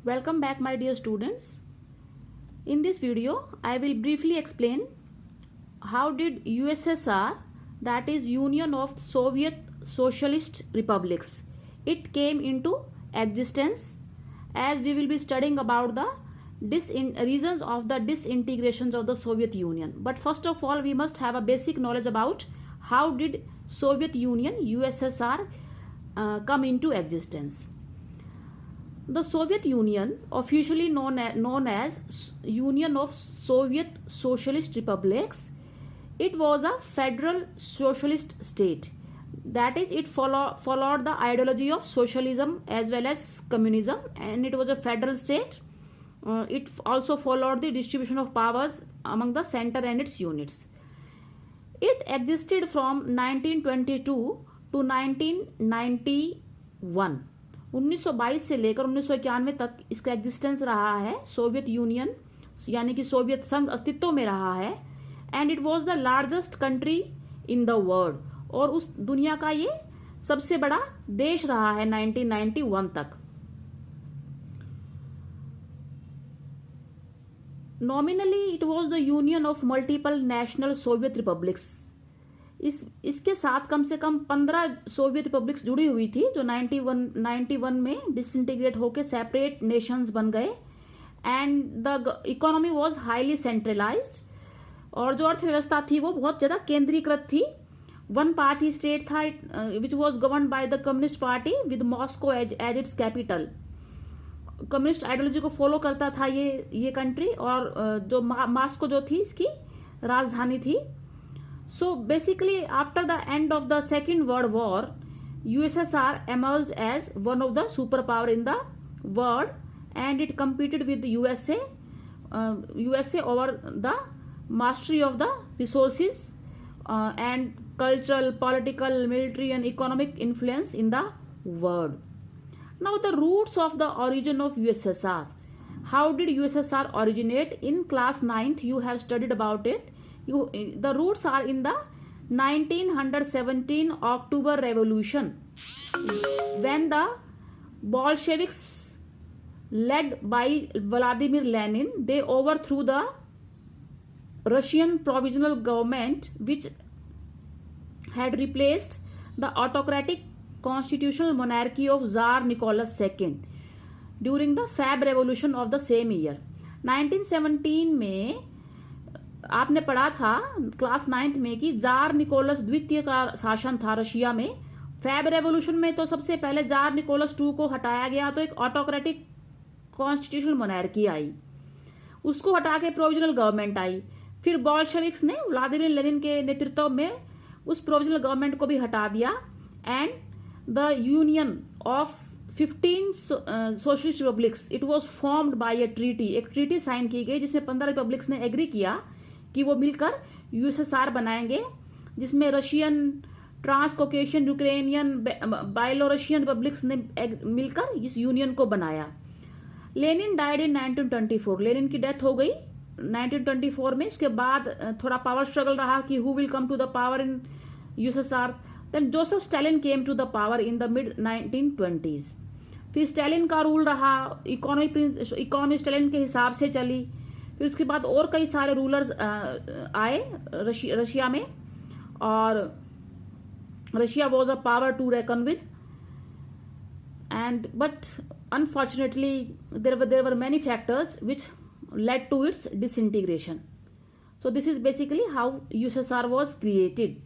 Welcome back, my dear students. In this video, I will briefly explain how did USSR, that is Union of Soviet Socialist Republics, it came into existence, as we will be studying about the reasons of the disintegrations of the Soviet Union. But first of all, we must have a basic knowledge about how did Soviet Union, USSR, come into existence. The Soviet Union, officially known as Union of Soviet Socialist Republics, it was a federal socialist state. That is, it followed the ideology of socialism as well as communism, and it was a federal state. It also followed the distribution of powers among the center and its units. It existed from 1922 to 1991. 1922 से लेकर 1991 तक इसका existence रहा है. Soviet union यानी कि Soviet संघ अस्तित्व में रहा है. And it was the largest country in the world, और उस दुनिया का ये सबसे बड़ा देश रहा है 1991 तक. Nominally it was the union of multiple national Soviet republics. इसके साथ कम से कम 15 सोवियत रिपब्लिक्स जुड़ी हुई थी, जो 91 में डिसइंटीग्रेट होकर सेपरेट नेशंस बन गए. And the economy was highly centralised, और जो अर्थव्यवस्था थी वो बहुत ज़्यादा केंद्रीकृत थी. वन पार्टी स्टेट था which was govern by the communist party with Moscow as its capital. Communist ideology को फॉलो करता था ये कंट्री, और जो मॉस्को जो थी इसकी राजधानी थी. So basically, after the end of the Second World War, USSR emerged as one of the superpower in the world, and it competed with the USA over the mastery of the resources and cultural, political, military, and economic influence in the world. Now, the roots of the origin of USSR. How did USSR originate? In class 9th, you have studied about it. The roots are in the 1917 October Revolution, when the Bolsheviks, led by Vladimir Lenin, they overthrew the Russian provisional government, which had replaced the autocratic constitutional monarchy of Tsar Nicholas II during the Feb Revolution of the same year. 1917 में आपने पढ़ा था class 9th में कि jar Nicholas द्वितीय का शासन था रशिया में. फैब रेवोल्यूशन में तो सबसे पहले जार निकोलस 2 को हटाया गया, तो एक ऑटोक्रेटिक कॉन्स्टिट्यूशनल मोनार्की आई, उसको हटा के प्रोविजनल गवर्नमेंट आई. फिर बॉल्शेविक्स ने व्लादिमीर लेनिन के नेतृत्व में उस प्रोविजनल गवर्नमेंट को भी हटा दिया, and the union of 15 socialist republics, it was formed by A treaty. एक ट्रीटी साइन की गई जिसमें 15 रिपब्लिक्स ने एग्री किया कि वो मिलकर यूएसएसआर बनाएंगे, जिसमें रशियन, ट्रांसकोकेशियन, यूक्रेनियन, बायलोरशियन रिपब्लिक्स ने मिलकर इस यूनियन को बनाया. Lenin died in 1924. लेनिन की डेथ हो गई 1924 में. उसके बाद थोड़ा पावर स्ट्रगल रहा कि who will come to the power in USSR. Then Joseph Stalin came to the power in the mid 1920s. फिर स्टालिन का रूल रहा, इकोनॉमी स्टालिन के हिसाब से चली. फिर उसके बाद और कई सारे रूलर्स आए रशिया में, और Russia was a power to reckon with. And but unfortunately there were many factors which led to its disintegration. So this is basically how USSR was created.